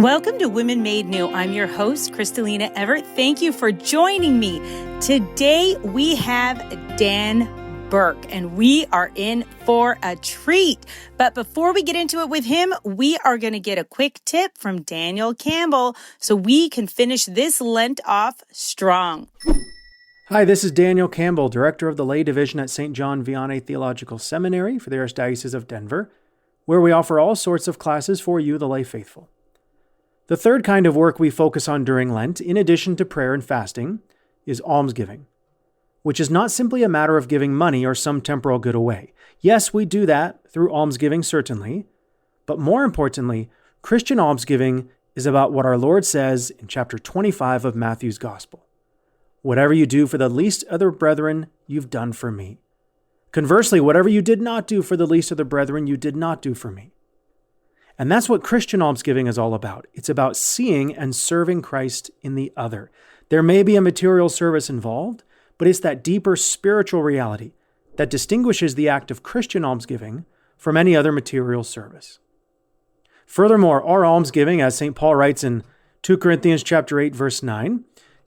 Welcome to Women Made New. I'm your host, Crystalina Everett. Thank you for joining me. Today we have Dan Burke, and we are in for a treat. But before we get into it with him, we are going to get a quick tip from Daniel Campbell so we can finish this Lent off strong. Hi, this is Daniel Campbell, Director of the Lay Division at St. John Vianney Theological Seminary for the Archdiocese of Denver, where we offer all sorts of classes for you, the lay faithful. The third kind of work we focus on during Lent, in addition to prayer and fasting, is almsgiving, which is not simply a matter of giving money or some temporal good away. Yes, we do that through almsgiving, certainly, but more importantly, Christian almsgiving is about what our Lord says in chapter 25 of Matthew's Gospel. Whatever you do for the least of the brethren, you've done for me. Conversely, whatever you did not do for the least of the brethren, you did not do for me. And that's what Christian almsgiving is all about. It's about seeing and serving Christ in the other. There may be a material service involved, but it's that deeper spiritual reality that distinguishes the act of Christian almsgiving from any other material service. Furthermore, our almsgiving, as St. Paul writes in 2 Corinthians chapter 8, verse 9,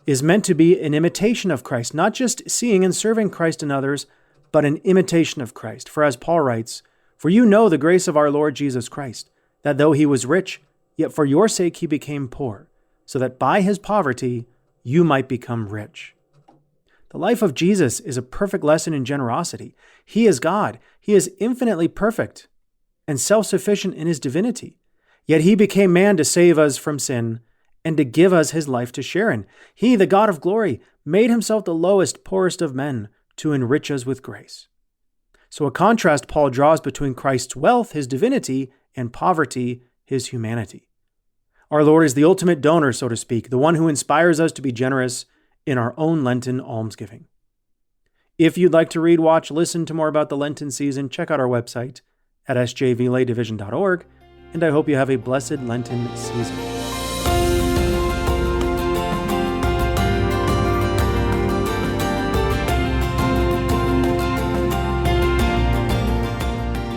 is meant to be an imitation of Christ, not just seeing and serving Christ in others, but an imitation of Christ. For as Paul writes, "For you know the grace of our Lord Jesus Christ, that though he was rich, yet for your sake he became poor, so that by his poverty you might become rich." The life of Jesus is a perfect lesson in generosity. He is God. He is infinitely perfect and self-sufficient in his divinity. Yet he became man to save us from sin and to give us his life to share in. He, the God of glory, made himself the lowest, poorest of men to enrich us with grace. So a contrast Paul draws between Christ's wealth, his divinity, and poverty, his humanity. Our Lord is the ultimate donor, so to speak, the one who inspires us to be generous in our own Lenten almsgiving. If you'd like to read, watch, listen to more about the Lenten season, check out our website at sjvlaydivision.org, and I hope you have a blessed Lenten season.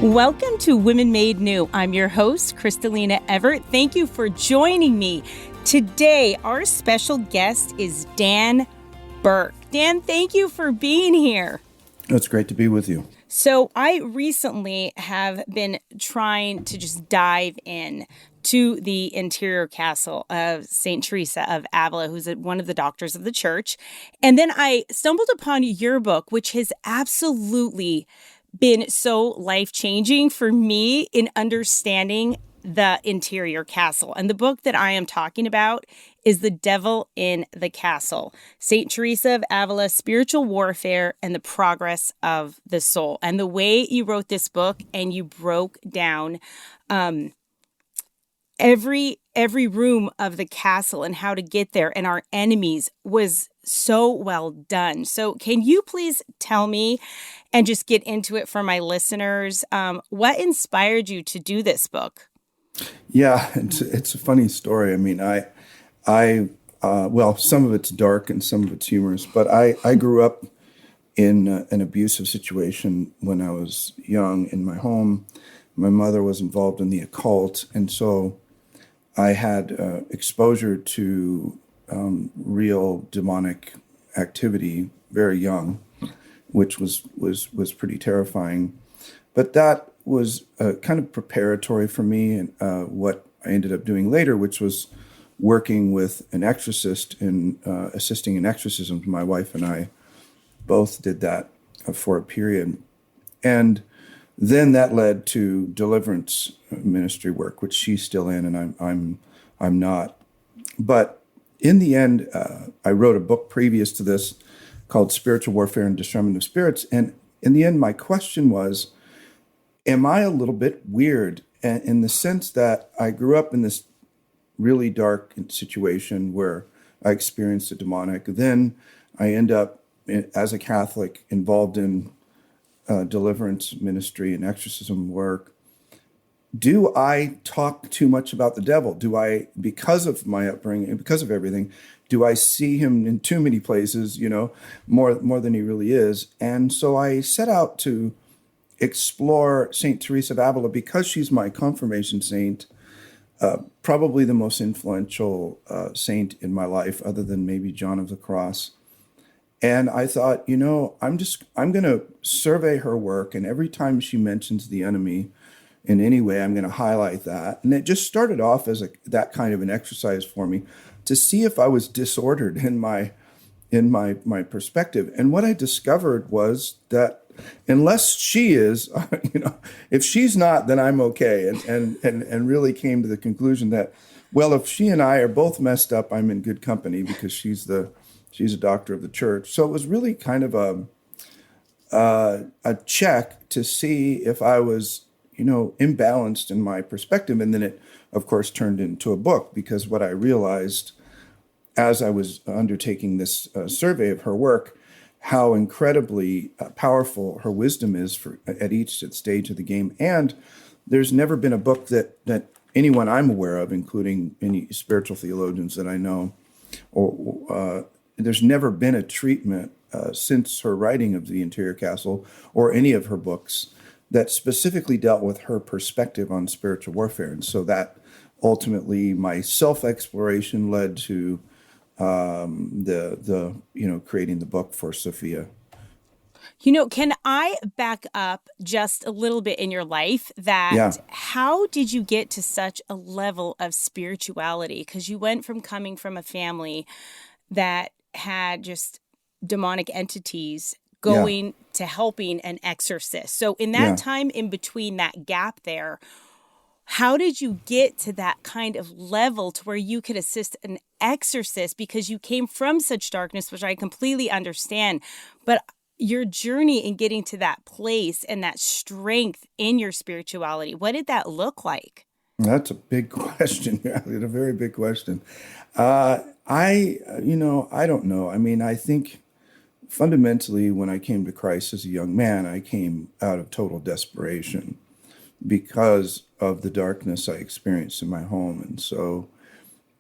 Welcome to Women Made New. I'm your host, Crystalina Everett. Thank you for joining me. Today, our special guest is Dan Burke. Dan, thank you for being here. It's great to be with you. So I recently have been trying to just dive in to the interior castle of St. Teresa of Avila, who's one of the doctors of the church. And then I stumbled upon your book, which has absolutely been so life-changing for me in understanding the interior castle. And the book that I am talking about is The Devil in the Castle, St. Teresa of Avila, Spiritual Warfare and the Progress of the Soul. And the way you wrote this book and you broke down every room of the castle and how to get there and our enemies was so well done. So can you please tell me and just get into it for my listeners, what inspired you to do this book? Yeah, it's a funny story. I mean, well, some of it's dark and some of it's humorous, but I grew up in an abusive situation when I was young in my home. My mother was involved in the occult, and so I had exposure to real demonic activity very young, which was pretty terrifying. But that was kind of preparatory for me, and what I ended up doing later, which was working with an exorcist and assisting in exorcisms. My wife and I both did that for a period. And then that led to deliverance ministry work, which she's still in, and I'm not. But in the end, I wrote a book previous to this called Spiritual Warfare and Discernment of Spirits. And in the end, my question was, am I a little bit weird? And in the sense that I grew up in this really dark situation where I experienced the demonic. Then I end up, as a Catholic, involved in deliverance ministry and exorcism work. Do I talk too much about the devil? Do I, because of my upbringing and because of everything, do I see him in too many places, more than he really is? And so I set out to explore St. Teresa of Avila because she's my confirmation saint. probably the most influential saint in my life, other than maybe John of the Cross. And I thought, I'm going to survey her work, and every time she mentions the enemy in any way, I'm going to highlight that. And it just started off as that kind of an exercise for me to see if I was disordered in my perspective. And what I discovered was that unless she is, if she's not, then I'm okay. And really came to the conclusion that, well, if she and I are both messed up, I'm in good company because she's a doctor of the church. So it was really kind of a check to see if I was, imbalanced in my perspective. And then it, of course, turned into a book, because what I realized as I was undertaking this survey of her work, how incredibly powerful her wisdom is at each stage of the game. And there's never been a book that anyone I'm aware of, including any spiritual theologians that I know, or there's never been a treatment since her writing of The Interior Castle or any of her books that specifically dealt with her perspective on spiritual warfare. And so that ultimately, my self-exploration led to creating the book for Sophia. Can I back up just a little bit in your life Yeah. how did you get to such a level of spirituality? Because you went from coming from a family that had just demonic entities Yeah. going to helping an exorcist. So in that Yeah. time in between that gap there, how did you get to that kind of level to where you could assist an exorcist? Because you came from such darkness, which I completely understand. But your journey in getting to that place and that strength in your spirituality, what did that look like? That's a big question. Yeah, it's a very big question. I don't know. I mean, I think fundamentally, when I came to Christ as a young man, I came out of total desperation because of the darkness I experienced in my home. And so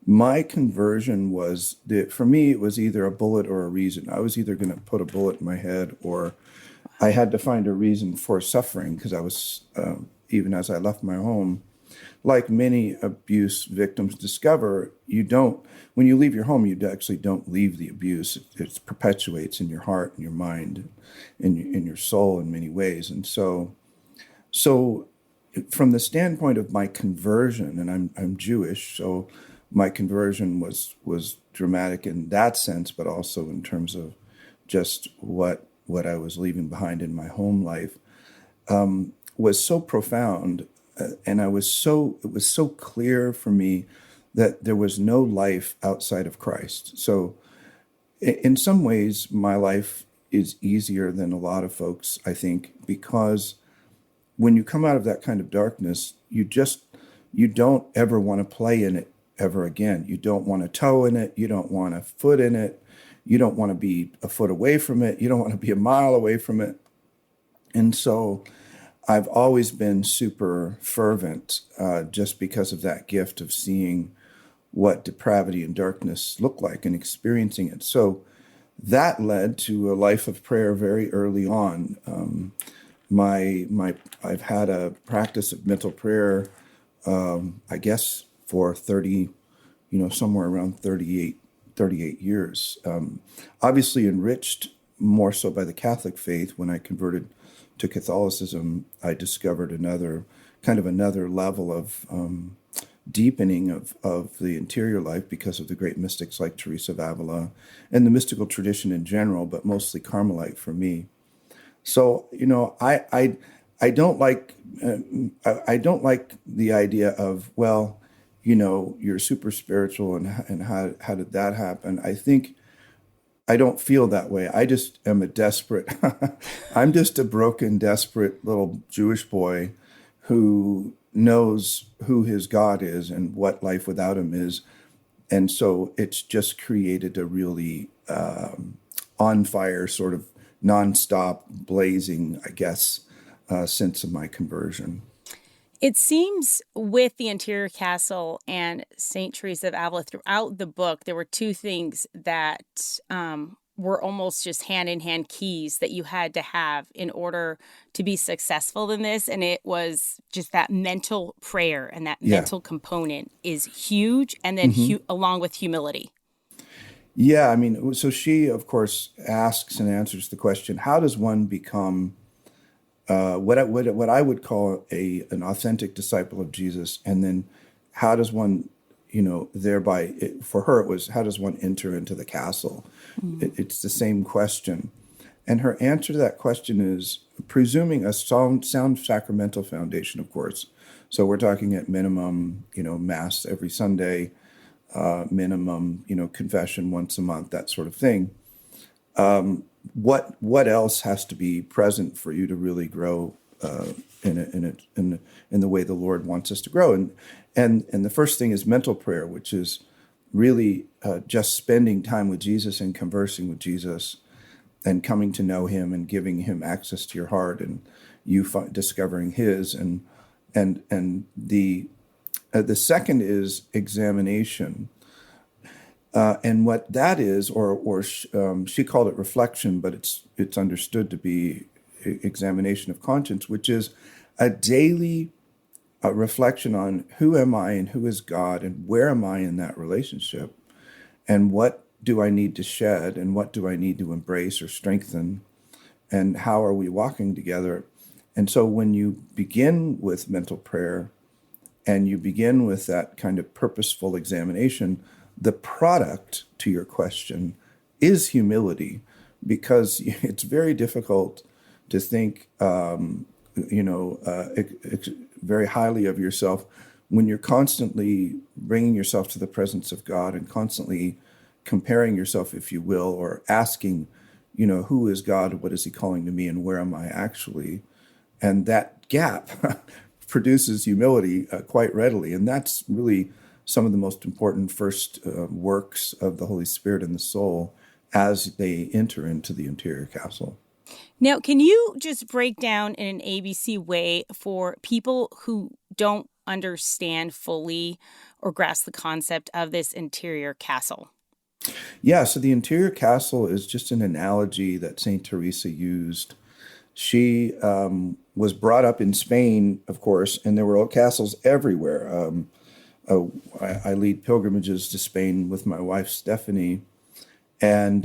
my conversion was that for me, it was either a bullet or a reason. I was either going to put a bullet in my head, or I had to find a reason for suffering, because I was, even as I left my home, like many abuse victims discover, when you leave your home, you actually don't leave the abuse. It perpetuates in your heart and your mind and in your soul in many ways. And so from the standpoint of my conversion, and I'm Jewish, so my conversion was dramatic in that sense, but also in terms of just what I was leaving behind in my home life, was so profound, and it was so clear for me that there was no life outside of Christ. So in some ways, my life is easier than a lot of folks, I think, because when you come out of that kind of darkness, you don't ever want to play in it ever again. You don't want a toe in it. You don't want a foot in it. You don't want to be a foot away from it. You don't want to be a mile away from it. And so I've always been super fervent, just because of that gift of seeing what depravity and darkness look like and experiencing it. So that led to a life of prayer very early on. I've had a practice of mental prayer, I guess for 30, somewhere around 38 years. Obviously enriched more so by the Catholic faith. When I converted to Catholicism, I discovered another level of deepening of the interior life because of the great mystics like Teresa of Avila and the mystical tradition in general, but mostly Carmelite for me. So, I don't like the idea of, well, you're super spiritual and how did that happen? I think I don't feel that way. I just am I'm just a broken, desperate little Jewish boy who knows who his God is and what life without him is. And so it's just created a really on fire, sort of nonstop, blazing, I guess, sense of my conversion. It seems with the Interior Castle and St. Teresa of Avila throughout the book, there were two things that were almost just hand in hand keys that you had to have in order to be successful in this. And it was just that mental prayer, and that Yeah. mental component is huge. And then along with humility. Yeah, I mean, so she, of course, asks and answers the question: how does one become what I would call an authentic disciple of Jesus? And then, how does one, thereby, for her, it was how does one enter into the castle? It's the same question, and her answer to that question is presuming a sound sacramental foundation, of course. So we're talking at minimum, mass every Sunday, minimum, confession once a month, that sort of thing. What else has to be present for you to really grow in the way the Lord wants us to grow? And the first thing is mental prayer, which is really just spending time with Jesus and conversing with Jesus and coming to know him and giving him access to your heart, and you discovering his. And the second is examination. And what that is, she called it reflection, but it's understood to be examination of conscience, which is a daily reflection on who am I and who is God and where am I in that relationship, and what do I need to shed and what do I need to embrace or strengthen, and how are we walking together. And so when you begin with mental prayer and you begin with that kind of purposeful examination, the product to your question is humility, because it's very difficult to think, very highly of yourself when you're constantly bringing yourself to the presence of God and constantly comparing yourself, if you will, or asking, who is God? What is he calling to me? And where am I actually? And that gap produces humility quite readily. And that's really some of the most important first works of the Holy Spirit in the soul as they enter into the interior castle. Now, can you just break down in an ABC way for people who don't understand fully or grasp the concept of this interior castle? Yeah, so the interior castle is just an analogy that St. Teresa used. She was brought up in Spain, of course, and there were old castles everywhere. I lead pilgrimages to Spain with my wife, Stephanie. And,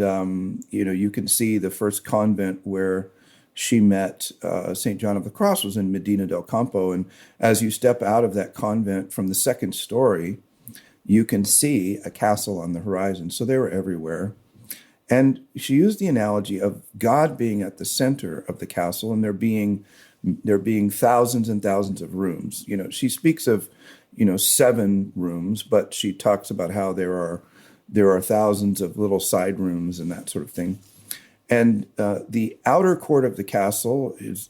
you can see the first convent where she met St. John of the Cross was in Medina del Campo. And as you step out of that convent from the second story, you can see a castle on the horizon. So they were everywhere. And she used the analogy of God being at the center of the castle and there being thousands and thousands of rooms. She speaks of, 7 rooms, but she talks about how there are thousands of little side rooms and that sort of thing. And the outer court of the castle is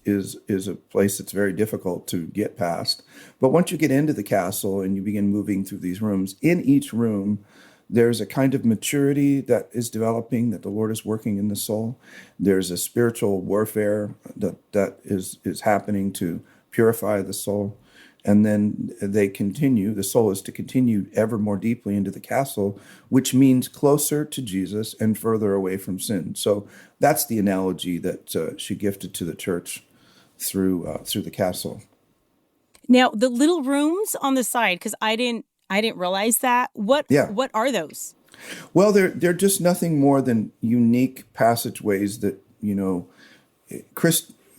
a place that's very difficult to get past. But once you get into the castle and you begin moving through these rooms, in each room, there's a kind of maturity that is developing, that the Lord is working in the soul. There's a spiritual warfare that is happening to purify the soul. And then the soul is to continue ever more deeply into the castle, which means closer to Jesus and further away from sin. So that's the analogy that she gifted to the church through the castle. Now, the little rooms on the side, because I didn't realize that. What are those? Well, they're just nothing more than unique passageways that,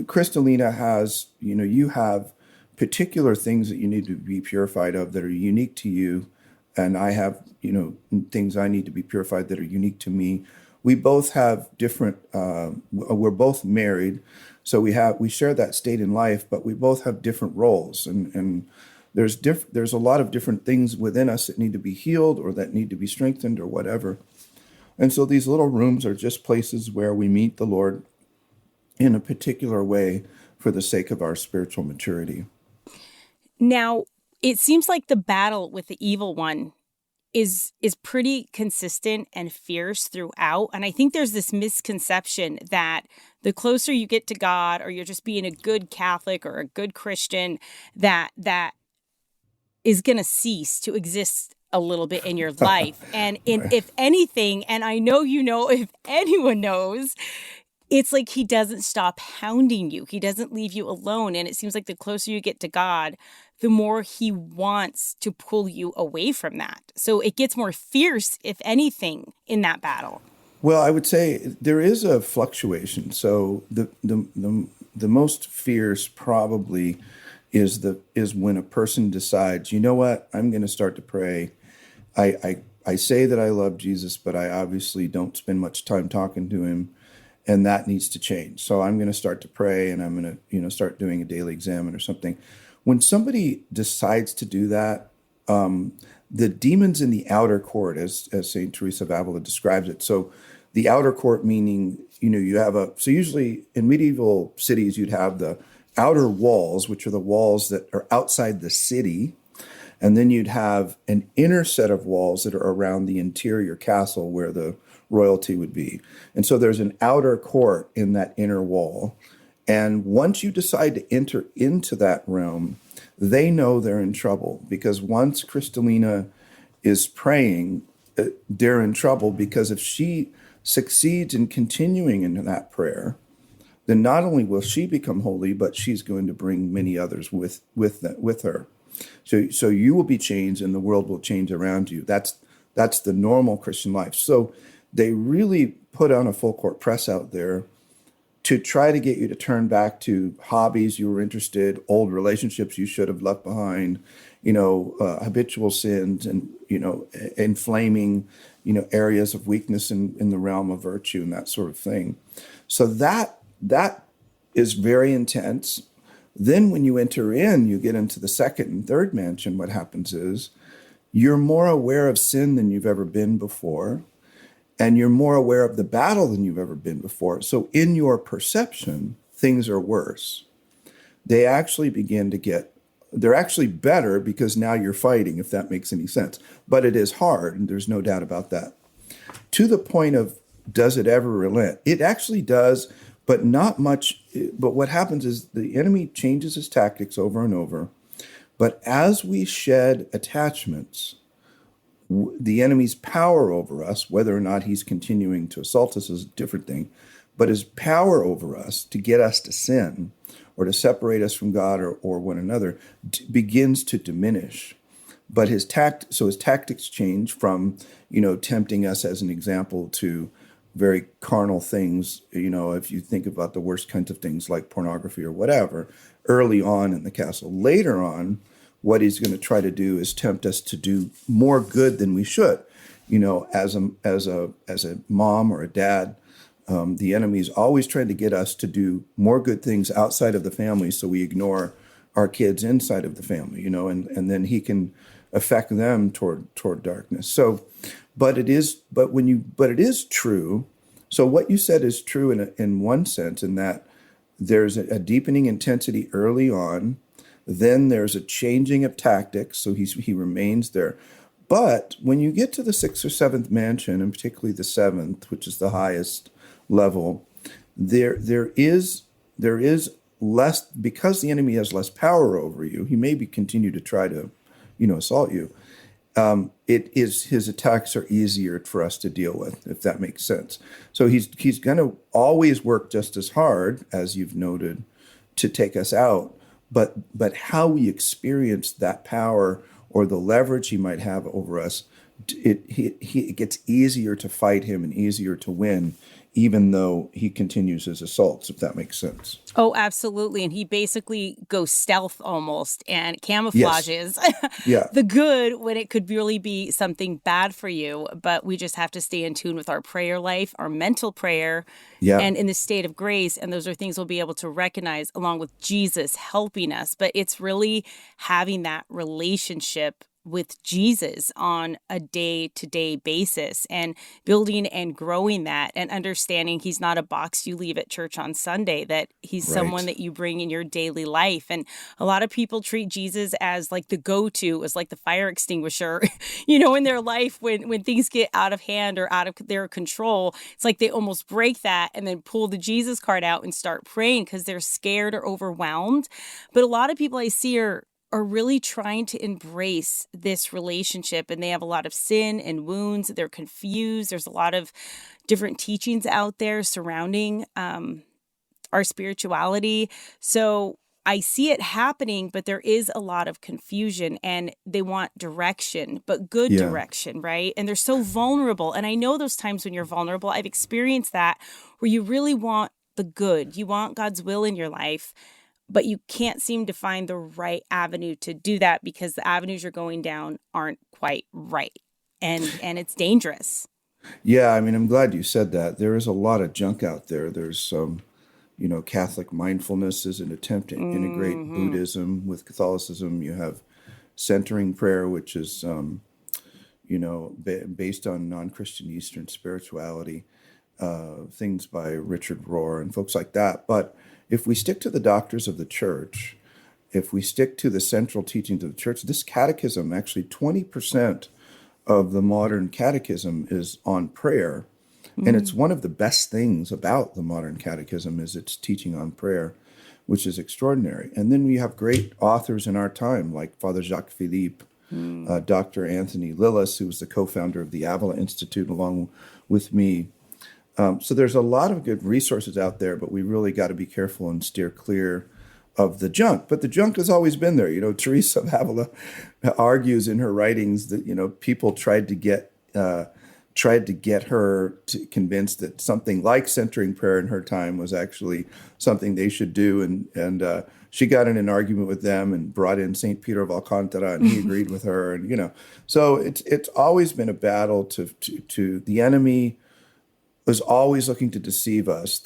Crystalina has, you have particular things that you need to be purified of that are unique to you. And I have, things I need to be purified that are unique to me. We both have different, we're both married. So we share that state in life, but we both have different roles. And there's a lot of different things within us that need to be healed or that need to be strengthened or whatever. And so these little rooms are just places where we meet the Lord in a particular way for the sake of our spiritual maturity. Now, it seems like the battle with the evil one is pretty consistent and fierce throughout. And I think there's this misconception that the closer you get to God, or you're just being a good Catholic or a good Christian, that is going to cease to exist a little bit in your life. And Right. if anything, and I know if anyone knows, it's like he doesn't stop hounding you. He doesn't leave you alone. And it seems like the closer you get to God, the more he wants to pull you away from that. So it gets more fierce, if anything, in that battle. Well, I would say there is a fluctuation. So the most fierce probably is when a person decides, you know what, I'm going to start to pray. I say that I love Jesus, but I obviously don't spend much time talking to him, and that needs to change. So I'm going to start to pray, and I'm going to start doing a daily examine or something. When somebody decides to do that, the demons in the outer court, as Saint Teresa of Avila describes it. So the outer court meaning, you have so usually in medieval cities, you'd have the outer walls, which are the walls that are outside the city. And then you'd have an inner set of walls that are around the interior castle where the royalty would be. And so there's an outer court in that inner wall. And once you decide to enter into that realm, they know they're in trouble, because once Crystalina is praying, they're in trouble, because if she succeeds in continuing in that prayer, then not only will she become holy, but she's going to bring many others with her. So you will be changed, and the world will change around you. That's the normal Christian life. So they really put on a full court press out there to try to get you to turn back to hobbies you were interested, old relationships you should have left behind, habitual sins, and inflaming areas of weakness in the realm of virtue and that sort of thing. So that is very intense. Then when you enter in, you get into the second and third mansion, what happens is you're more aware of sin than you've ever been before, and you're more aware of the battle than you've ever been before. So in your perception, things are worse. They actually they're actually better, because now you're fighting, if that makes any sense. But it is hard, and there's no doubt about that. To the point of, does it ever relent? It actually does, but not much. But what happens is the enemy changes his tactics over and over. But as we shed attachments, the enemy's power over us, whether or not he's continuing to assault us is a different thing, but his power over us to get us to sin or to separate us from God or one another begins to diminish. But his tactics change from, tempting us, as an example, to very carnal things. If you think about the worst kinds of things like pornography or whatever, early on in the castle. Later on, what he's going to try to do is tempt us to do more good than we should. As a mom or a dad, the enemy is always trying to get us to do more good things outside of the family, so we ignore our kids inside of the family. And then he can affect them toward darkness. So, but it is true. So what you said is true in one sense, in that there's a deepening intensity early on. Then there's a changing of tactics, so he remains there. But when you get to the sixth or seventh mansion, and particularly the seventh, which is the highest level, there is less, because the enemy has less power over you. He may continue to try to, assault you. His attacks are easier for us to deal with, if that makes sense. So he's going to always work just as hard, as you've noted, to take us out. But how we experience that power or the leverage he might have over us, it gets easier to fight him and easier to win, even though he continues his assaults, if that makes sense. Oh, absolutely. And he basically goes stealth almost and camouflages the good when it could really be something bad for you. But we just have to stay in tune with our prayer life, our mental prayer, and in the state of grace. And those are things we'll be able to recognize along with Jesus helping us. But it's really having that relationship with Jesus on a day-to-day basis and building and growing that and understanding he's not a box you leave at church on Sunday, that he's someone that you bring in your daily life. And a lot of people treat Jesus as like the go-to, as like the fire extinguisher, in their life when things get out of hand or out of their control. It's like they almost break that and then pull the Jesus card out and start praying because they're scared or overwhelmed. But a lot of people I see are are really trying to embrace this relationship, and they have a lot of sin and wounds. They're confused. There's a lot of different teachings out there surrounding our spirituality. So I see it happening, but there is a lot of confusion, and they want direction, but good Yeah. direction, right? And they're so vulnerable. And I know those times when you're vulnerable, I've experienced that, where you really want the good. You want God's will in your life, but you can't seem to find the right avenue to do that because the avenues you're going down aren't quite right. And it's dangerous. Yeah, I mean, I'm glad you said that. There is a lot of junk out there. There's Catholic mindfulness is an attempt to integrate Buddhism with Catholicism. You have centering prayer, which is, based on non-Christian Eastern spirituality, things by Richard Rohr and folks like that. But if we stick to the doctors of the church, if we stick to the central teachings of the church, this catechism, actually 20% of the modern catechism is on prayer. And it's one of the best things about the modern catechism is its teaching on prayer, which is extraordinary. And then we have great authors in our time, like Father Jacques Philippe, Dr. Anthony Lillis, who was the co-founder of the Avila Institute along with me. So there's a lot of good resources out there, but we really got to be careful and steer clear of the junk. But the junk has always been there. Teresa of Avila argues in her writings that, people tried to get her to convince that something like centering prayer in her time was actually something they should do. And she got in an argument with them and brought in St. Peter of Alcantara, and he agreed with her. And, so it's always been a battle to the enemy was always looking to deceive us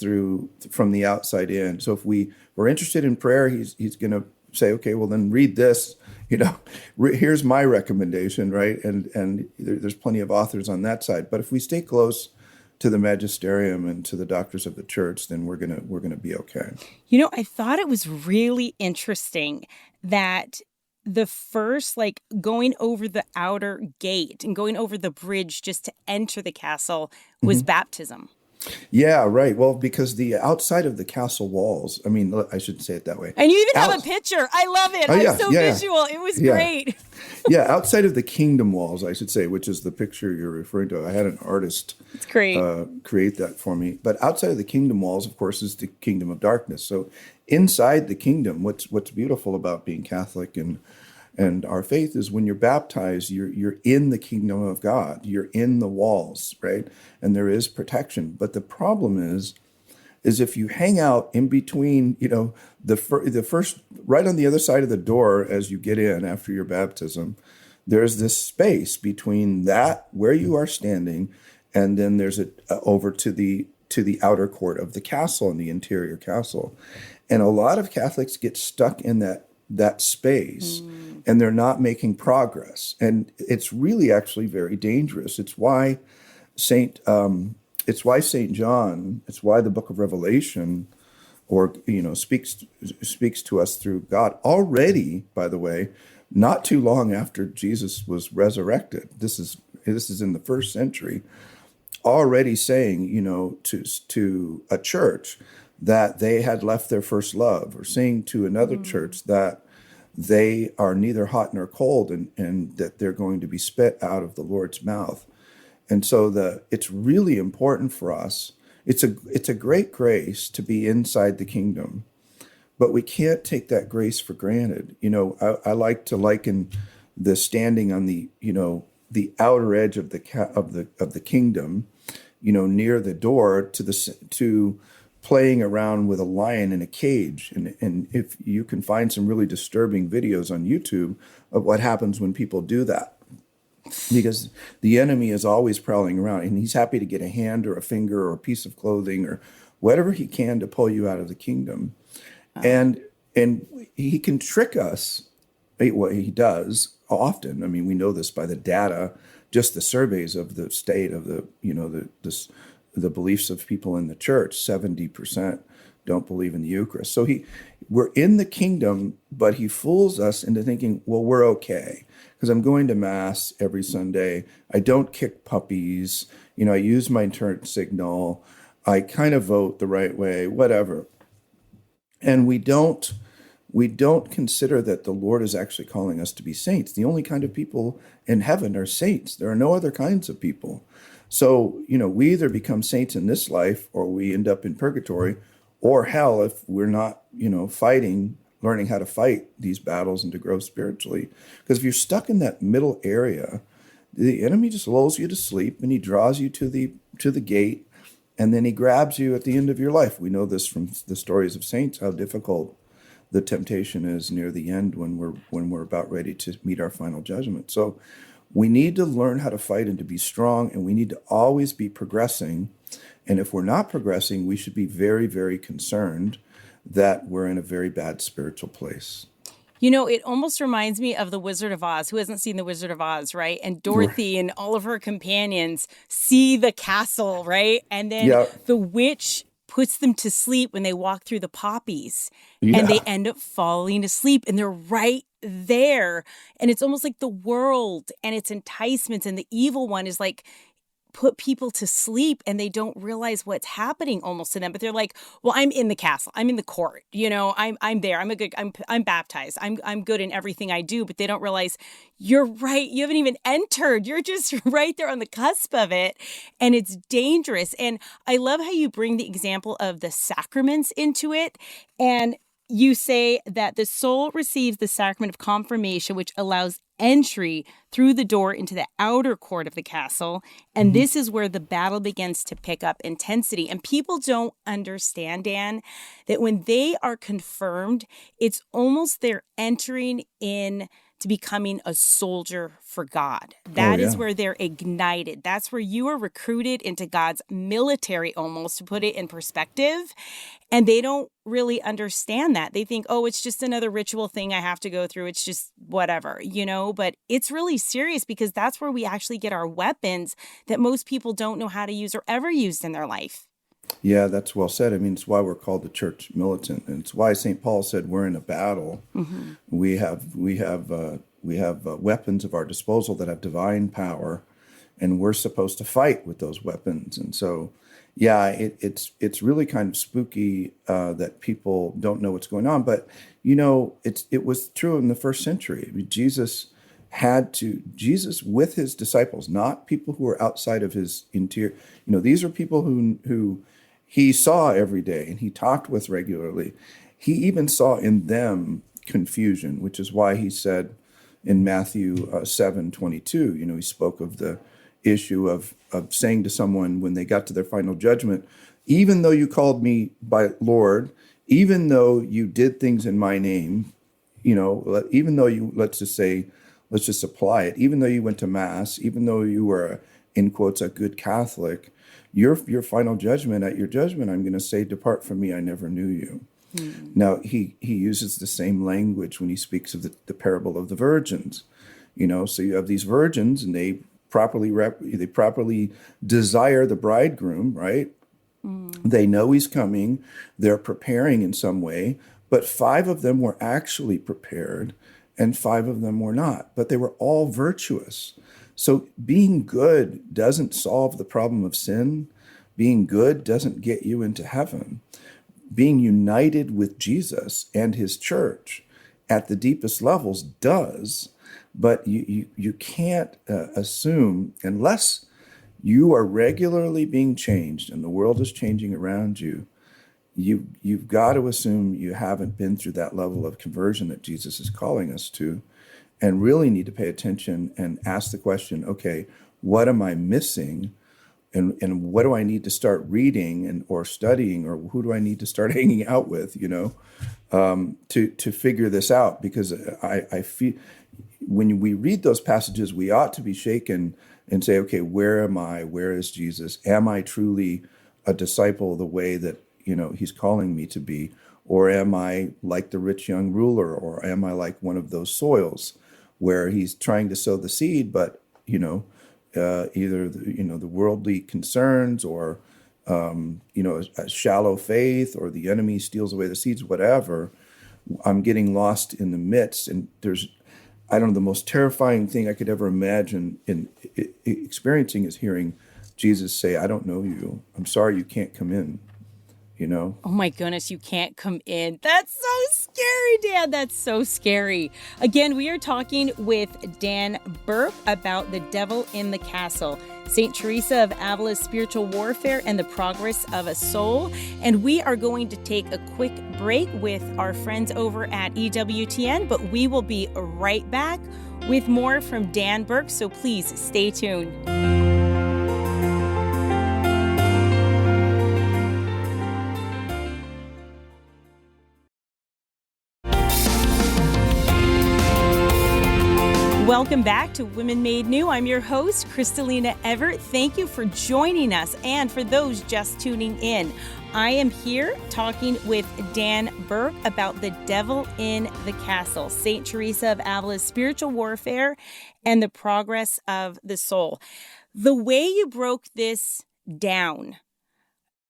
from the outside in. So if we're interested in prayer, he's going to say, okay, well then read this. Here's my recommendation, right? And there's plenty of authors on that side. But if we stay close to the magisterium and to the doctors of the church, then we're gonna be okay. I thought it was really interesting that the first, going over the outer gate and going over the bridge just to enter the castle was baptism. Yeah, right. Well, because the outside of the castle walls, I shouldn't say it that way. And you even have a picture. I love it. I'm so visual. It was great. Yeah, outside of the kingdom walls, I should say, which is the picture you're referring to. I had an artist it's great. Create that for me. But outside of the kingdom walls, of course, is the kingdom of darkness. So inside the kingdom, what's beautiful about being Catholic and our faith is when you're baptized, you're in the kingdom of God. You're in the walls, right? And there is protection. But the problem is if you hang out in between, the first, right on the other side of the door as you get in after your baptism, there's this space between that where you are standing, and then there's over to the outer court of the castle and the interior castle. And a lot of Catholics get stuck in that space, and they're not making progress. And it's really actually very dangerous. It's why St. John, it's why the book of Revelation speaks to us through God already, by the way, not too long after Jesus was resurrected. This is in the first century, already saying, to a church that they had left their first love, or saying to another church that they are neither hot nor cold, and that they're going to be spit out of the Lord's mouth. And so it's really important for us. It's a great grace to be inside the kingdom, but we can't take that grace for granted. I like to liken the standing on the outer edge of the kingdom, near the door to playing around with a lion in a cage. And if you can find some really disturbing videos on YouTube of what happens when people do that, because the enemy is always prowling around, and he's happy to get a hand or a finger or a piece of clothing or whatever he can to pull you out of the kingdom. And he can trick us. What he does often, we know this by the data, just the surveys of the state of the beliefs of people in the church. 70% don't believe in the Eucharist. So we're in the kingdom, but he fools us into thinking, well, we're okay because I'm going to mass every Sunday. I don't kick puppies. I use my turn signal. I kind of vote the right way, whatever. And we don't we don't consider that the Lord is actually calling us to be saints. The only kind of people in heaven are saints. There are no other kinds of people. So, we either become saints in this life or we end up in purgatory or hell if we're not, fighting, learning how to fight these battles and to grow spiritually. Because if you're stuck in that middle area, the enemy just lulls you to sleep and he draws you to the gate, and then he grabs you at the end of your life. We know this from the stories of saints, how difficult the temptation is near the end when we're about ready to meet our final judgment. So we need to learn how to fight and to be strong, and we need to always be progressing. And if we're not progressing, we should be very, very concerned that we're in a very bad spiritual place. It almost reminds me of The Wizard of Oz. Who hasn't seen The Wizard of Oz, right? And Dorothy and all of her companions see the castle, right? And then Yeah. the witch puts them to sleep when they walk through the poppies. Yeah. And they end up falling asleep, and they're right there. And it's almost like the world and its enticements and the evil one is like, put people to sleep, and they don't realize what's happening almost to them. But they're like, well, I'm in the castle. I'm in the court. I'm there. I'm baptized. I'm good in everything I do. But they don't realize you're right. You haven't even entered. You're just right there on the cusp of it. And it's dangerous. And I love how you bring the example of the sacraments into it. And you say that the soul receives the sacrament of confirmation, which allows entry through the door into the outer court of the castle. And this is where the battle begins to pick up intensity. And people don't understand, Dan, that when they are confirmed, it's almost they're entering in to becoming a soldier for God. That is where they're ignited. That's where you are recruited into God's military, almost, to put it in perspective. And they don't really understand that. They think, oh, it's just another ritual thing I have to go through. It's just whatever, but it's really serious, because that's where we actually get our weapons that most people don't know how to use or ever used in their life. Yeah, that's well said. I mean, it's why we're called the church militant, and it's why St. Paul said we're in a battle. Mm-hmm. We have weapons of our disposal that have divine power, and we're supposed to fight with those weapons. And so, yeah, it's really kind of spooky that people don't know what's going on. But it was true in the first century. I mean, Jesus with his disciples, not people who were outside of his interior. These are people who he saw every day and he talked with regularly. He even saw in them confusion, which is why he said in Matthew 7:22, he spoke of the issue of saying to someone when they got to their final judgment, even though you called me by Lord, even though you did things in my name, even though you, let's just apply it, even though you went to Mass, even though you were, in quotes, a good Catholic, your final judgment, at your judgment, I'm going to say, depart from me, I never knew you. Mm. Now, he uses the same language when he speaks of the parable of the virgins. So you have these virgins, and they properly desire the bridegroom, right? Mm. They know he's coming. They're preparing in some way, but 5 of them were actually prepared, and 5 of them were not, but they were all virtuous. So being good doesn't solve the problem of sin. Being good doesn't get you into heaven. Being united with Jesus and his church at the deepest levels does, but you can't assume, unless you are regularly being changed and the world is changing around you, you've got to assume you haven't been through that level of conversion that Jesus is calling us to, and really need to pay attention and ask the question, okay, what am I missing? And what do I need to start reading or studying, or who do I need to start hanging out with, to figure this out? Because I feel when we read those passages, we ought to be shaken and say, okay, where am I? Where is Jesus? Am I truly a disciple the way that, he's calling me to be? Or am I like the rich young ruler? Or am I like one of those soils where he's trying to sow the seed, but, either the worldly concerns or a shallow faith, or the enemy steals away the seeds, whatever. I'm getting lost in the midst, and the most terrifying thing I could ever imagine in experiencing is hearing Jesus say, I don't know you. I'm sorry you can't come in. you know? Oh my goodness, you can't come in. That's so scary, Dan. That's so scary. Again, we are talking with Dan Burke about The Devil in the Castle, St. Teresa of Avila's spiritual warfare and the progress of a soul. And we are going to take a quick break with our friends over at EWTN, but we will be right back with more from Dan Burke. So please stay tuned. Welcome back to Women Made New. I'm your host, Crystalina Everett. Thank you for joining us. And for those just tuning in, I am here talking with Dan Burke about The Devil in the Castle, St. Teresa of Avila's spiritual warfare and the progress of the soul. The way you broke this down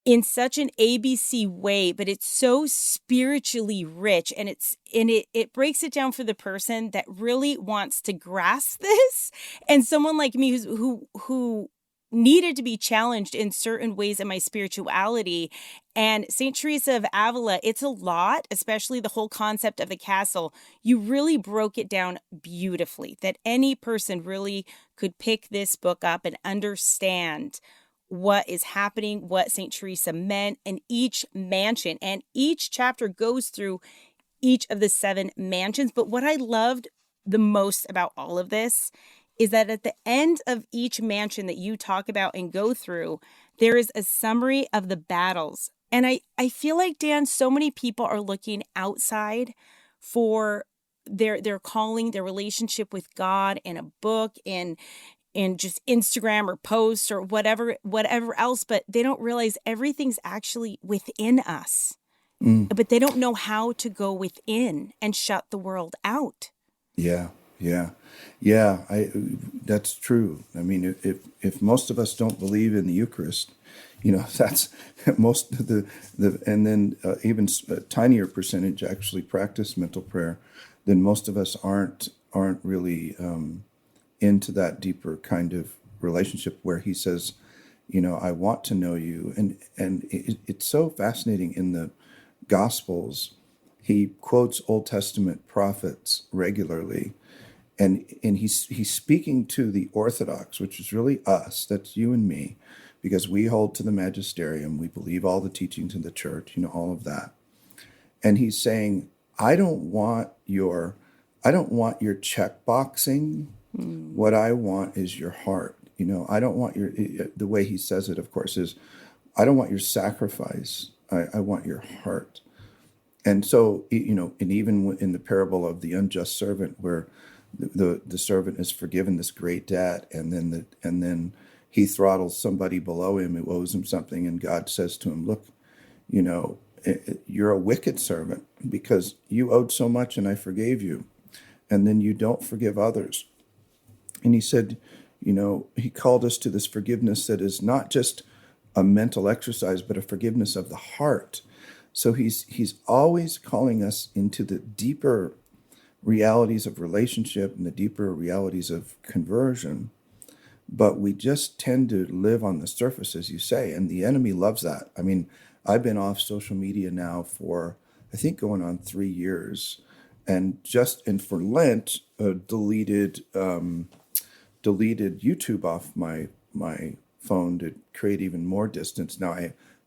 in such an ABC way, but it's so spiritually rich, and it breaks it down for the person that really wants to grasp this, and someone like me who needed to be challenged in certain ways in my spirituality. And St. Teresa of Avila, it's a lot, especially the whole concept of the castle. You really broke it down beautifully, that any person really could pick this book up and understand what is happening, what St. Teresa meant, and each mansion. And each chapter goes through each of the 7 mansions. But what I loved the most about all of this is that at the end of each mansion that you talk about and go through, there is a summary of the battles. And I feel like, Dan, so many people are looking outside for their calling, their relationship with God in a book, in just Instagram or posts or whatever else, but they don't realize everything's actually within us. But they don't know how to go within and shut the world out. Yeah. That's true. I mean, if most of us don't believe in the Eucharist, that's most of and then even a tinier percentage actually practice mental prayer, then most of us aren't really into that deeper kind of relationship where he says, I want to know you. And it's so fascinating in the Gospels. He quotes Old Testament prophets regularly, and he's speaking to the Orthodox, which is really us, that's you and me, because we hold to the magisterium, we believe all the teachings in the church, all of that. And he's saying, I don't want your check boxing. What I want is your heart. I don't want the way he says it, of course, is I don't want your sacrifice. I want your heart. And so, and even in the parable of the unjust servant, where the servant is forgiven this great debt, and then he throttles somebody below him who owes him something, and God says to him, look, you're a wicked servant because you owed so much and I forgave you. And then you don't forgive others. And he said, he called us to this forgiveness that is not just a mental exercise, but a forgiveness of the heart. So he's always calling us into the deeper realities of relationship and the deeper realities of conversion. But we just tend to live on the surface, as you say, and the enemy loves that. I mean, I've been off social media now for, I think, going on 3 years, and for Lent, deleted YouTube off my phone to create even more distance. Now,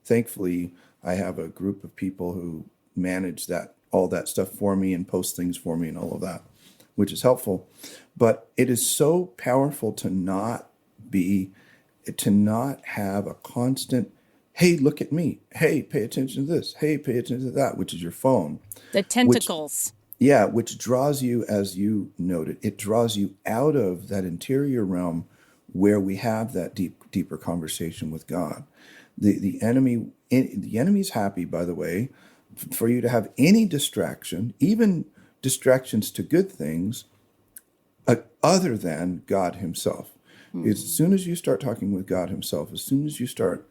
thankfully I have a group of people who manage all that stuff for me and post things for me and all of that, which is helpful. But it is so powerful to not have a constant, hey, look at me. Hey, pay attention to this. Hey, pay attention to that, which is your phone. The tentacles. Which draws you, as you noted, it draws you out of that interior realm where we have that deeper conversation with God. The enemy's happy, by the way, for you to have any distraction, even distractions to good things, other than God himself. As soon as you start talking with God himself, as soon as you start,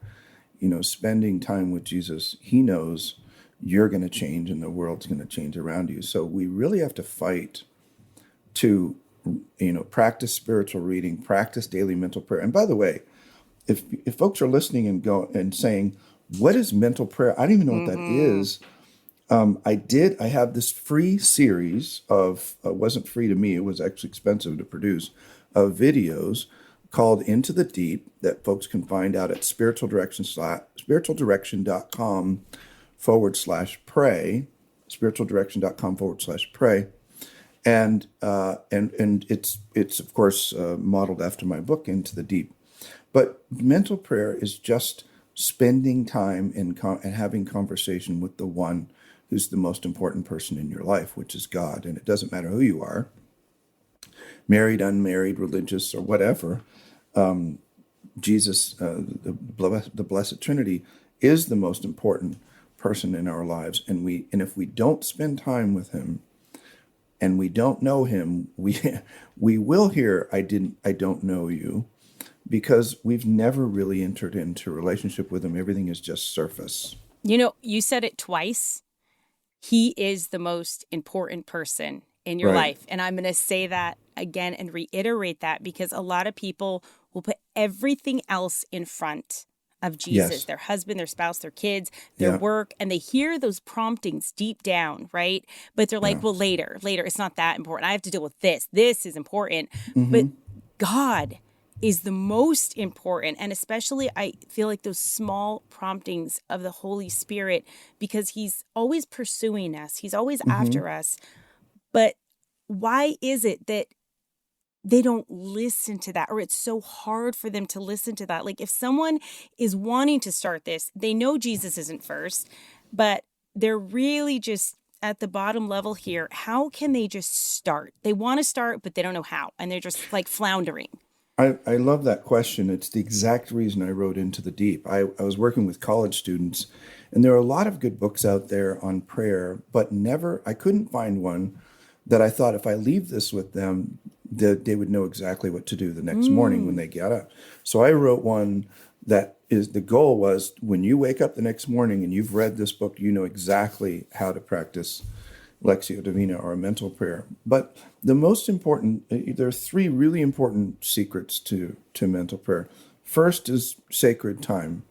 spending time with Jesus, he knows you're going to change and the world's going to change around you. So we really have to fight to, practice spiritual reading, practice daily mental prayer. And by the way, if folks are listening and saying, what is mental prayer? I don't even know what that Mm-hmm. is. I have this free series of, wasn't free to me, it was actually expensive to produce, of videos called Into the Deep that folks can find out at spiritualdirection.com/pray, spiritualdirection.com/pray. And it's of course modeled after my book Into the Deep. But mental prayer is just spending time and having conversation with the one who's the most important person in your life, which is God. And it doesn't matter who you are, married, unmarried, religious, or whatever. Jesus, the Blessed Trinity, is the most important person in our lives. And if we don't spend time with him and we don't know him, we will hear, I don't know you, because we've never really entered into a relationship with him. Everything is just surface. You know, you said it twice. He is the most important person in your Right. life. And I'm going to say that again and reiterate that because a lot of people will put everything else in front of Jesus, Yes. their husband, their spouse, their kids, their Yeah. work, and they hear those promptings deep down, right? But they're Yeah. like, well, later, it's not that important. I have to deal with this. This is important. But Hmm. God is the most important. And especially, I feel like those small promptings of the Holy Spirit, because he's always pursuing us, he's always Hmm. after us. But why is it that they don't listen to that, or it's so hard for them to listen to that? Like if someone is wanting to start this, they know Jesus isn't first, but they're really just at the bottom level here. How can they just start? They want to start, but they don't know how. And they're just like floundering. I love that question. It's the exact reason I wrote Into the Deep. I was working with college students, and there are a lot of good books out there on prayer, but I couldn't find one that I thought if I leave this with them, that they would know exactly what to do the next morning when Mm. they get up. So I wrote one that is the goal was when you wake up the next morning and you've read this book, you know exactly how to practice Lectio Divina or a mental prayer. But the most important, there are three really important secrets to mental prayer. First is sacred time,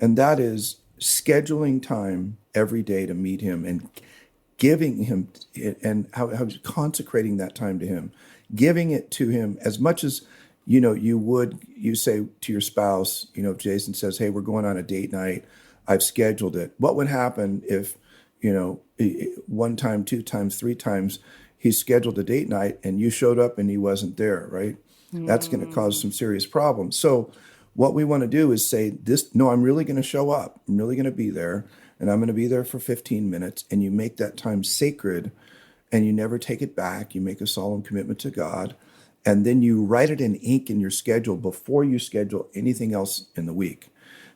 and that is scheduling time every day to meet him and giving him and how consecrating that time to him, giving it to him as much as you say to your spouse, if Jason says, hey, we're going on a date night, I've scheduled it. What would happen if, one time, two times, three times, he scheduled a date night and you showed up and he wasn't there, right? That's going to cause Mm. some serious problems. So what we want to do is say this, no, I'm really going to show up. I'm really going to be there, and I'm going to be there for 15 minutes. And you make that time sacred and you never take it back. You make a solemn commitment to God. And then you write it in ink in your schedule before you schedule anything else in the week.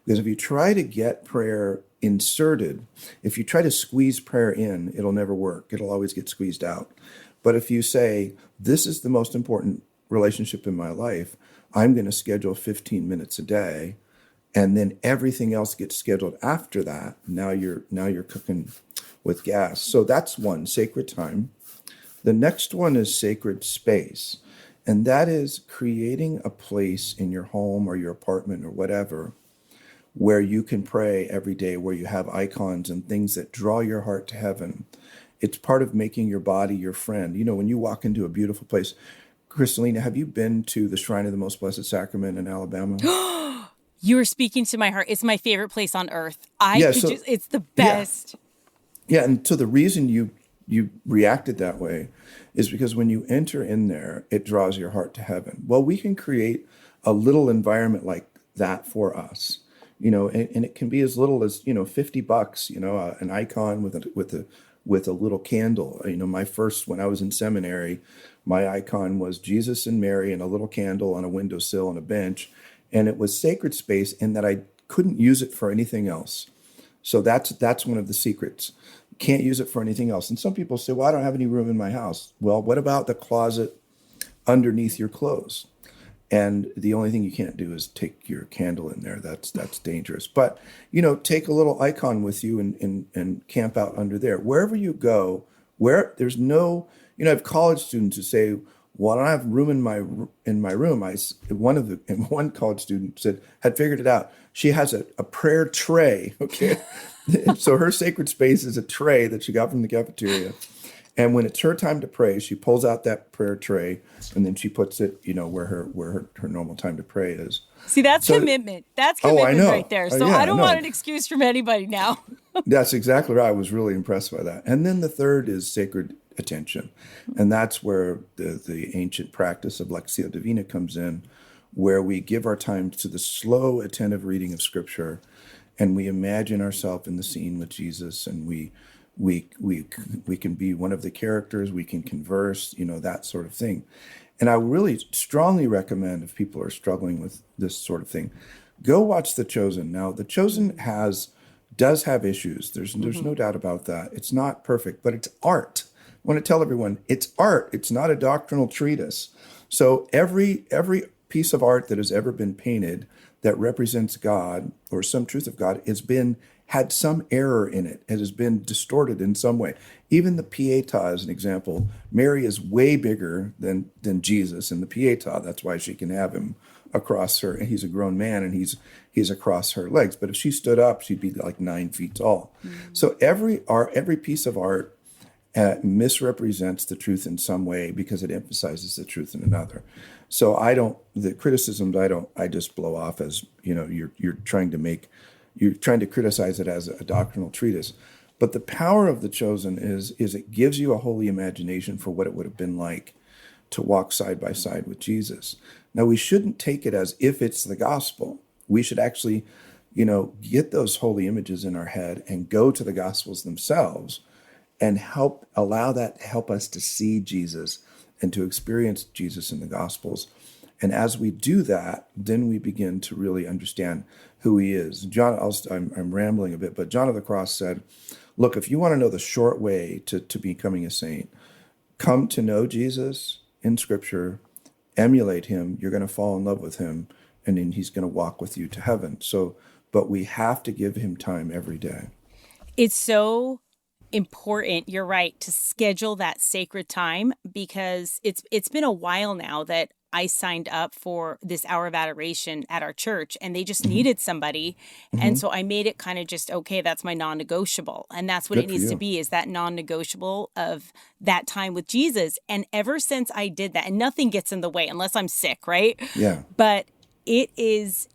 Because if you try to get prayer inserted, if you try to squeeze prayer in, it'll never work. It'll always get squeezed out. But if you say, this is the most important relationship in my life, I'm going to schedule 15 minutes a day, and then everything else gets scheduled after that. Now you're cooking with gas. So that's one, sacred time. The next one is sacred space. And that is creating a place in your home or your apartment or whatever where you can pray every day, where you have icons and things that draw your heart to heaven. It's part of making your body your friend. When you walk into a beautiful place, Crystalina, have you been to the Shrine of the Most Blessed Sacrament in Alabama? You're speaking to my heart. It's my favorite place on earth. I Yeah, could so just, it's the yeah. best. Yeah, and so the reason you reacted that way is because when you enter in there, it draws your heart to heaven. Well, we can create a little environment like that for us, and it can be as little as $50, an icon with a little candle. My first when I was in seminary, my icon was Jesus and Mary and a little candle on a windowsill and a bench, and it was sacred space in that I couldn't use it for anything else. So that's one of the secrets. Can't use it for anything else. And some people say, well, I don't have any room in my house. Well, what about the closet underneath your clothes? And the only thing you can't do is take your candle in there. That's dangerous. But take a little icon with you and camp out under there. Wherever you go, where there's no, I have college students who say, well, I don't have room in my room. One college student had figured it out. She has a prayer tray. Okay. So her sacred space is a tray that she got from the cafeteria. And when it's her time to pray, she pulls out that prayer tray and then she puts it, where her normal time to pray is. See, that's So, commitment. That's oh, I commitment know. right there. So Yeah, I I don't know. want an excuse from anybody now. That's exactly right. I was really impressed by that. And then the third is sacred attention. And that's where the ancient practice of Lectio Divina comes in, where we give our time to the slow, attentive reading of Scripture, and we imagine ourselves in the scene with Jesus, and we can be one of the characters, we can converse, that sort of thing. And I really strongly recommend, if people are struggling with this sort of thing, go watch The Chosen. Now, The Chosen does have issues. There's no doubt about that. It's not perfect, but it's art. I want to tell everyone, it's art. It's not a doctrinal treatise. So every piece of art that has ever been painted that represents God or some truth of God had some error in it. It has been distorted in some way. Even the Pietà, as an example, Mary is way bigger than Jesus in the Pietà. That's why she can have him across her. And he's a grown man, and he's across her legs. But if she stood up, she'd be like 9 feet tall. So every piece of art misrepresents the truth in some way because it emphasizes the truth in another. So the criticisms I just blow off as, you're trying to criticize it as a doctrinal treatise. But the power of The Chosen is it gives you a holy imagination for what it would have been like to walk side by side with Jesus. Now, we shouldn't take it as if it's the gospel. We should actually, get those holy images in our head and go to the gospels themselves and allow that to help us to see Jesus and to experience Jesus in the gospels. And as we do that, then we begin to really understand who he is. I'm rambling a bit, but John of the Cross said, look, if you want to know the short way to becoming a saint, come to know Jesus in Scripture, emulate him, you're going to fall in love with him, and then he's going to walk with you to heaven. But we have to give him time every day. It's so important, you're right, to schedule that sacred time, because it's been a while now that I signed up for this hour of adoration at our church, and they just needed somebody. And so I made it kind of just, okay, that's my non-negotiable. And that's what Good it for needs to you. be, is that non-negotiable of that time with Jesus. And ever since I did that, and nothing gets in the way unless I'm sick, right? Yeah. But it's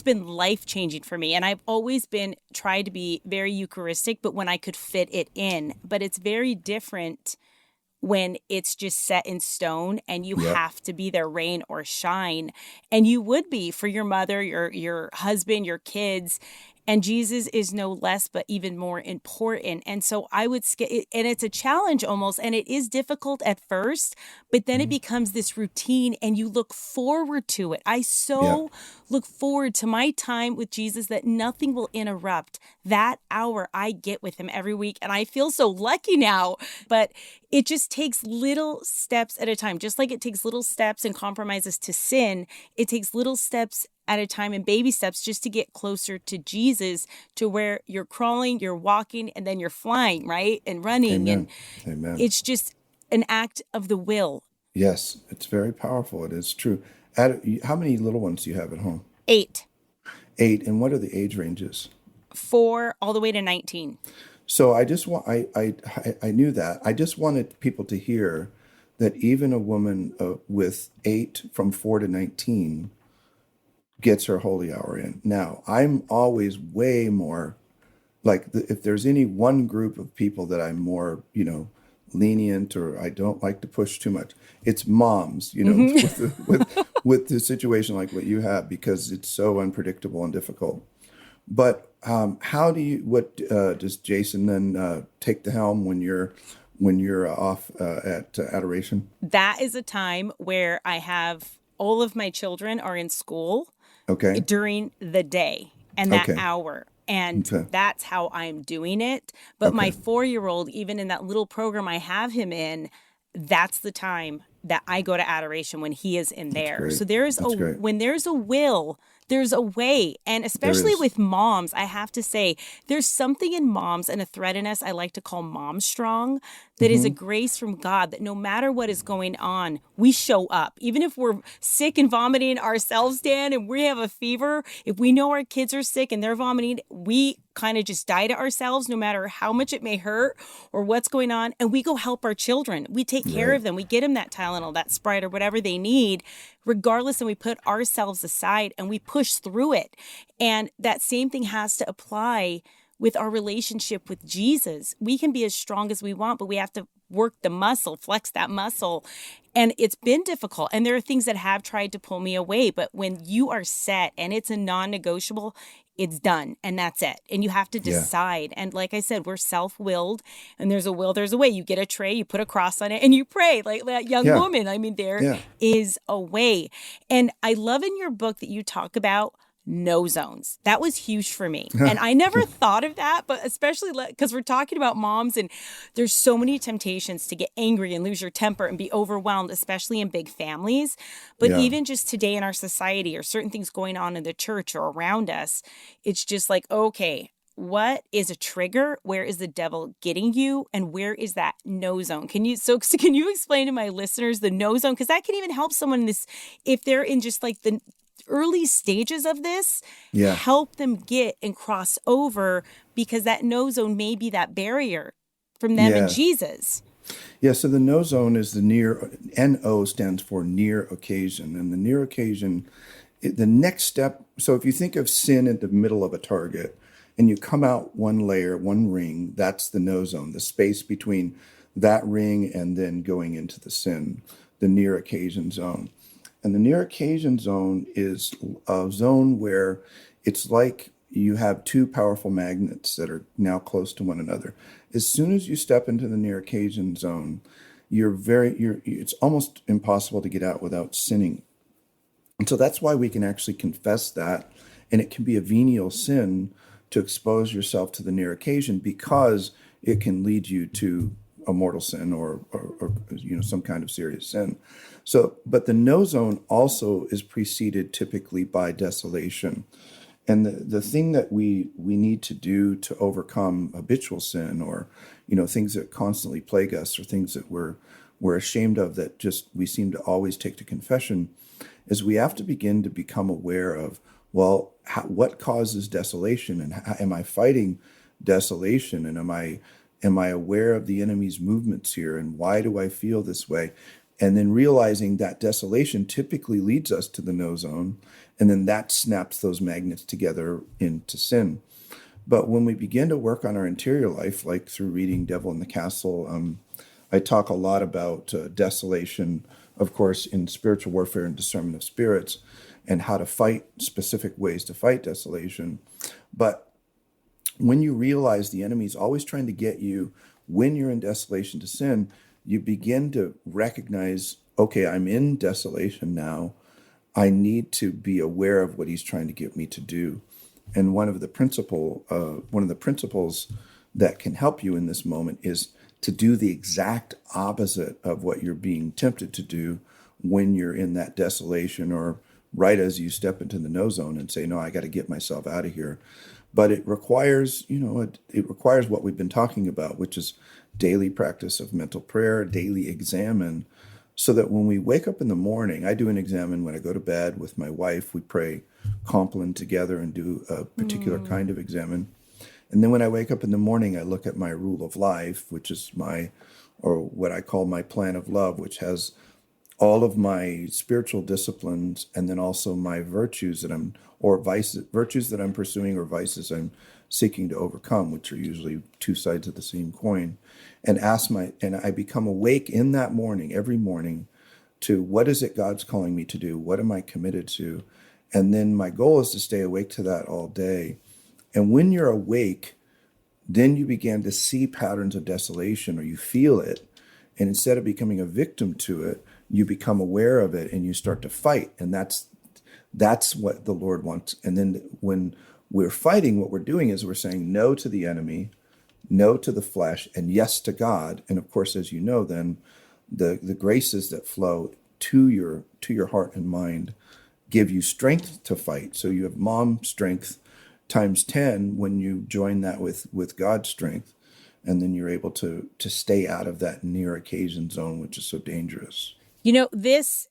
been life-changing for me. And I've always tried to be very Eucharistic, but when I could fit it in. But it's very different when it's just set in stone and you Yep. have to be there, rain or shine. And you would be for your mother, your husband, your kids. And Jesus is no less, but even more important. And so I would and it's a challenge almost, and it is difficult at first, but then it becomes this routine and you look forward to it. I so look forward to my time with Jesus that nothing will interrupt that hour I get with him every week. And I feel so lucky now, but it just takes little steps at a time. Just like it takes little steps and compromises to sin, it takes little steps at a time and baby steps just to get closer to Jesus, to where you're crawling, you're walking, and then you're flying, right? And running. Amen. And Amen. it's just an act of the will. Yes, it's very powerful. It is true. How many little ones do you have at home? 8, 8. And what are the age ranges? 4, all the way to 19. So I knew that. I just wanted people to hear that even a woman with 8 from 4 to 19 gets her holy hour in. Now, I'm always way more like, if there's any one group of people that I'm more, lenient, or I don't like to push too much, it's moms, with the situation like what you have, because it's so unpredictable and difficult. But does Jason then take the helm when you're off at adoration? That is a time where I have all of my children are in school. Okay. During the day and that Okay. hour. And Okay. that's how I'm doing it. But my Okay. 4-year-old, even in that little program I have him in, that's the time that I go to adoration when he is in there. great. So there's That's great. when there's a will, there's a way. And especially is. with moms, I have to say, there's something in moms and a thread in us I like to call mom strong, that is a grace from God that no matter what is going on, we show up. Even if we're sick and vomiting ourselves, Dan, and we have a fever, if we know our kids are sick and they're vomiting, we kind of just die to ourselves no matter how much it may hurt or what's going on, and we go help our children. We take care of them. We get them that Tylenol, that Sprite, or whatever they need regardless, and we put ourselves aside and we push through it. And that same thing has to apply with our relationship with Jesus. We can be as strong as we want, but we have to work the muscle, flex that muscle. And it's been difficult. And there are things that have tried to pull me away. But when you are set and it's a non-negotiable, it's done. And that's it. And you have to decide. And like I said, we're self-willed, and there's a will, there's a way. You get a tray, you put a cross on it, and you pray like that young woman. I mean, there is a way. And I love in your book that you talk about no zones. That was huge for me. And I never thought of that, but especially because we're talking about moms, and there's so many temptations to get angry and lose your temper and be overwhelmed, especially in big families. But even just today in our society, or certain things going on in the church or around us, it's just like, okay, what is a trigger? Where is the devil getting you? And where is that no zone? Can you explain to my listeners the no zone? Because that can even help someone in this, if they're in just like the early stages of this, help them get and cross over, because that no zone may be that barrier from them and Jesus. Yeah, so the no zone is the near, NO stands for near occasion. And the near occasion, the next step, so if you think of sin at the middle of a target and you come out one layer, one ring, that's the no zone, the space between that ring and then going into the sin, the near occasion zone. And the near occasion zone is a zone where it's like you have two powerful magnets that are now close to one another. As soon as you step into the near occasion zone, it's almost impossible to get out without sinning. And so that's why we can actually confess that. And it can be a venial sin to expose yourself to the near occasion, because it can lead you to a mortal sin or some kind of serious sin. So, but the no zone also is preceded typically by desolation. And the thing that we need to do to overcome habitual sin, or things that constantly plague us, or things that we're ashamed of, that just we seem to always take to confession, is we have to begin to become aware of, well, what causes desolation, and am I fighting desolation, and am I aware of the enemy's movements here, and why do I feel this way? And then realizing that desolation typically leads us to the no zone, and then that snaps those magnets together into sin. But when we begin to work on our interior life, like through reading Devil in the Castle, I talk a lot about desolation, of course, in spiritual warfare and discernment of spirits, and how to fight, specific ways to fight desolation. But when you realize the enemy is always trying to get you, when you're in desolation, to sin, you begin to recognize, okay, I'm in desolation now. I need to be aware of what he's trying to get me to do. And one of the principles that can help you in this moment is to do the exact opposite of what you're being tempted to do when you're in that desolation, or right as you step into the no zone and say, no, I got to get myself out of here. But it requires, it requires what we've been talking about, which is daily practice of mental prayer, daily examine, so that when we wake up in the morning, I do an examine when I go to bed with my wife. We pray Compline together and do a particular kind of examine. And then when I wake up in the morning, I look at my rule of life, which is or what I call my plan of love, which has all of my spiritual disciplines, and then also my virtues virtues that I'm pursuing, or vices I'm seeking to overcome, which are usually two sides of the same coin, and I become awake in that morning, every morning, to what is it God's calling me to do? What am I committed to? And then my goal is to stay awake to that all day. And when you're awake, then you begin to see patterns of desolation, or you feel it. And instead of becoming a victim to it, you become aware of it and you start to fight. And that's what the Lord wants. And then when we're fighting, what we're doing is we're saying no to the enemy, no to the flesh, and yes to God. And of course, as you know, then the graces that flow to your heart and mind give you strength to fight. So you have mom strength times 10 when you join that with God's strength, and then you're able to stay out of that near occasion zone, which is so dangerous. You know, this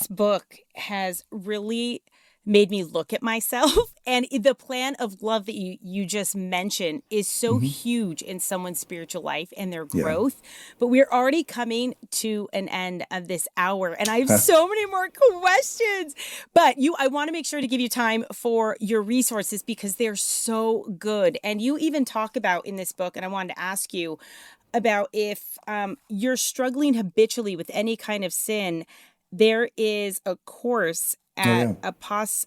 book has really made me look at myself, and the plan of love that you just mentioned is so huge in someone's spiritual life and their growth. But we're already coming to an end of this hour, and I have so many more questions. But I want to make sure to give you time for your resources because they're so good. And you even talk about in this book, and I wanted to ask you about if you're struggling habitually with any kind of sin, there is a course at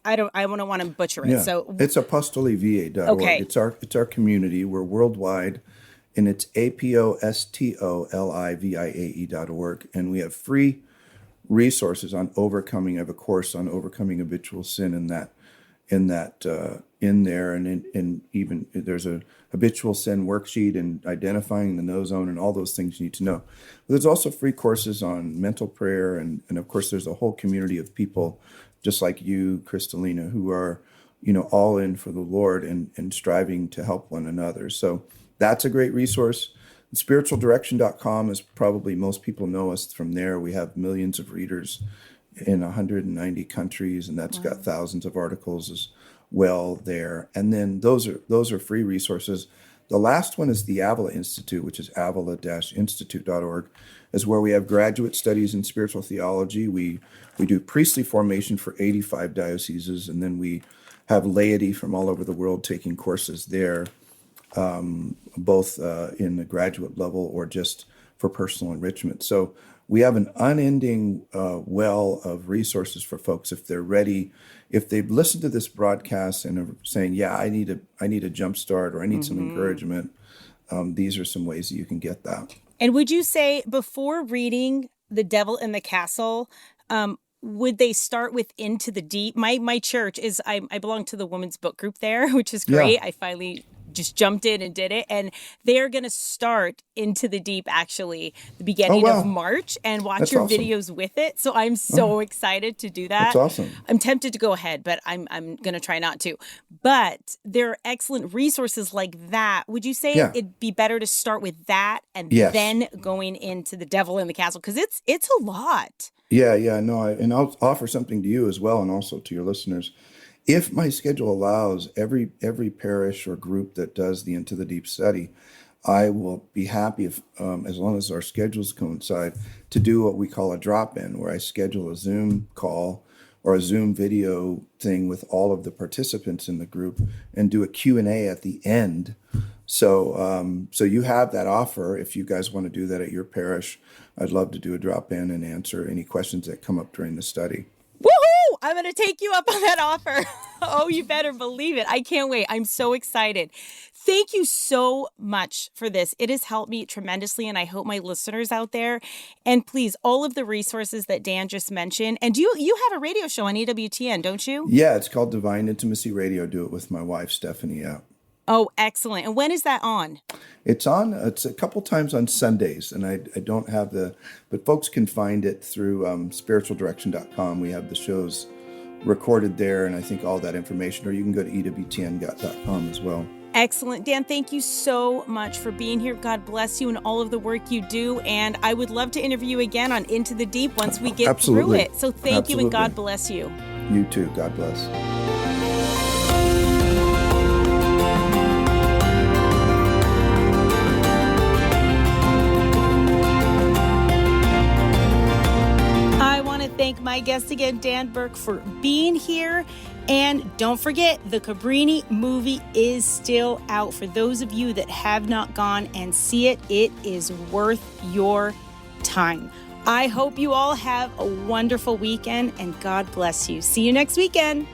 I don't want to butcher it. Yeah. So it's apostoliva.org. Okay. It's our community. We're worldwide, and it's apostolivae.org. And we have free resources on overcoming. I have a course on overcoming habitual sin in there, and even there's a habitual sin worksheet and identifying the no zone and all those things you need to know. But there's also free courses on mental prayer, and of course there's a whole community of people just like you, Crystalina, who are all in for the Lord and striving to help one another. So that's a great resource. Spiritualdirection.com is probably, most people know us from there. We have millions of readers in 190 countries, and that's got thousands of articles as well there. And then those are free resources. The last one is the Avila Institute, which is avila-institute.org, is where we have graduate studies in spiritual theology. We do priestly formation for 85 dioceses, and then we have laity from all over the world taking courses there, both in the graduate level or just for personal enrichment. So we have an unending well of resources for folks if they're ready. If they've listened to this broadcast and are saying, "Yeah, I need a jump start, or I need some encouragement," these are some ways that you can get that. And would you say before reading The Devil in the Castle, would they start with Into the Deep? My church is I belong to the women's book group there, which is great. Yeah. I finally just jumped in and did it, and they're going to start Into the Deep actually the beginning of March and watch That's your awesome. videos with it. So I'm so excited to do that. That's awesome. I'm tempted to go ahead, but I'm going to try not to. But there are excellent resources like that. Would you say it'd be better to start with that and then going into The Devil in the Castle? Because it's a lot. Yeah, no, and I'll offer something to you as well, and also to your listeners. If my schedule allows, every parish or group that does the Into the Deep study, I will be happy if, as long as our schedules coincide, to do what we call a drop-in, where I schedule a Zoom call or a Zoom video thing with all of the participants in the group and do a Q&A at the end. So you have that offer. If you guys want to do that at your parish, I'd love to do a drop-in and answer any questions that come up during the study. Woohoo! I'm going to take you up on that offer. Oh, you better believe it. I can't wait. I'm so excited. Thank you so much for this. It has helped me tremendously, and I hope my listeners out there. And please, all of the resources that Dan just mentioned. And you have a radio show on EWTN, don't you? Yeah, it's called Divine Intimacy Radio. Do it with my wife, Stephanie. Yeah. Oh, excellent. And when is that on? It's a couple times on Sundays, and I don't have but folks can find it through spiritualdirection.com. We have the shows recorded there, and I think all that information, or you can go to EWTN.com as well. Excellent. Dan, thank you so much for being here. God bless you and all of the work you do. And I would love to interview you again on Into the Deep once we get through it. So thank you, and God bless you. You too. God bless. Thank my guest again, Dan Burke, for being here. And don't forget, the Cabrini movie is still out. For those of you that have not gone and see it, it is worth your time. I hope you all have a wonderful weekend, and God bless you. See you next weekend.